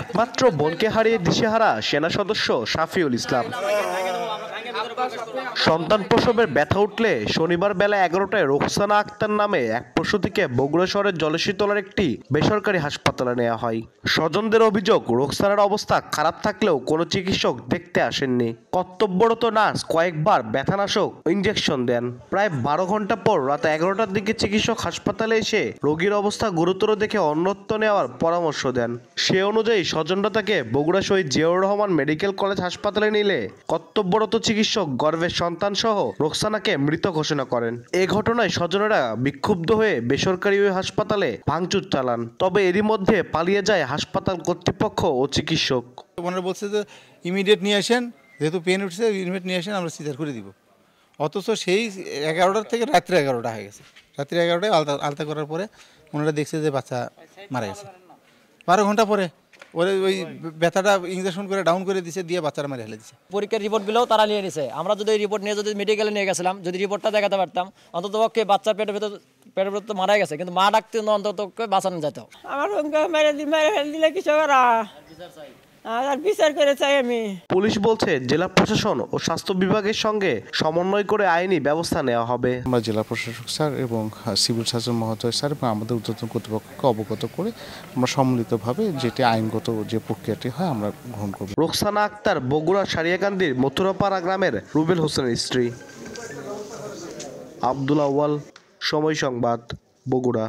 একমাত্র বোনকে হারিয়ে দিশেহারা সেনা সদস্য শাফিউল ইসলাম। সন্তান প্রসবের ব্যথা উঠলে শনিবার বেলা 11টায় রোকসানা আক্তার নামে এক প্রসূতিকে বগুড়া শহরের জলসিতলার একটি বেসরকারি হাসপাতালে নেওয়া হয়। স্বজনদের অভিযোগ, রোকসানার অবস্থা খারাপ থাকলেও কোনো চিকিৎসক দেখতে আসেননি। কর্তব্যরত নার্স কয়েকবার ব্যথানাশক ইঞ্জেকশন দেন। প্রায় 12 ঘন্টা পর রাত 11টার দিকে চিকিৎসক হাসপাতালে এসে রোগীর অবস্থা গুরুতর দেখে অন্যত্র নেওয়ার পরামর্শ দেন। সে অনুযায়ী স্বজনরা তাকে বগুড়া শহীদ জিয়াউর রহমান মেডিকেল কলেজ হাসপাতালে নিলে কর্তব্যরত চিকিৎসক গর্ভের সন্তান সহ রোকসানাকে মৃত ঘোষণা করেন। এ ঘটনায় স্বজনেরা বিক্ষুব্ধ হয়ে বেসরকারি ওই হাসপাতালে ভাঙচুর চালান। তবে এরই মধ্যে পালিয়ে যায় হাসপাতাল কর্তৃপক্ষ ও চিকিৎসক। ওনারা বলছে যে ইমিডিয়েট নিয়ে আসেন, যেহেতু পেন উঠছে ইমিডিয়েট নিয়ে আসেন, আমরা সিজার করে দিব। অথচ সেই 11টার থেকে রাত্রে 11টা হয়ে গেছে। রাত্রি 11টায় আলতা করার পরে ওনারা দেখছে যে বাচ্চা মারা গেছে। 12 ঘন্টা পরে ওই ব্যথাটা ইঞ্জেকশন করে ডাউন করে দিছে, দিয়ে বাচ্চারা মারা ফেলে দিছে। পরীক্ষার রিপোর্টগুলোও তারা নিয়ে নিছে। আমরা যদি রিপোর্ট নিয়ে যদি মেডিকেলে নিয়ে গেছিলাম, যদি রিপোর্টটা দেখাতে পারতাম, অন্তত পক্ষে বাচ্চার পেটের ভেতর তো মারা গেছে, কিন্তু মা ডাকতে অন্তত বাঁচানো যেত। আমার মেরে ফেলে দিলে কিছু করা আর বিচার করে চাই আমি। পুলিশ বলছে জেলা প্রশাসন ও স্বাস্থ্য বিভাগের সঙ্গে সমন্বয় করে আইনি ব্যবস্থা নেওয়া হবে। আমরা জেলা প্রশাসক স্যার এবং সিভিল সার্জন মহোদয় স্যার এবং আমাদের ঊর্ধ্বতন কর্তৃপক্ষকে অবগত করে আমরা সম্মিলিতভাবে যেটি আইনগত যে প্রক্রিয়াটি হয় আমরা গ্রহণ করব। রোকসানা আক্তার বগুড়া সারিয়াকান্দির মথুরাপাড়া গ্রামের রুবেল হোসেনের স্ত্রী। আব্দুল আউয়াল, সময় সংবাদ, বগুড়া।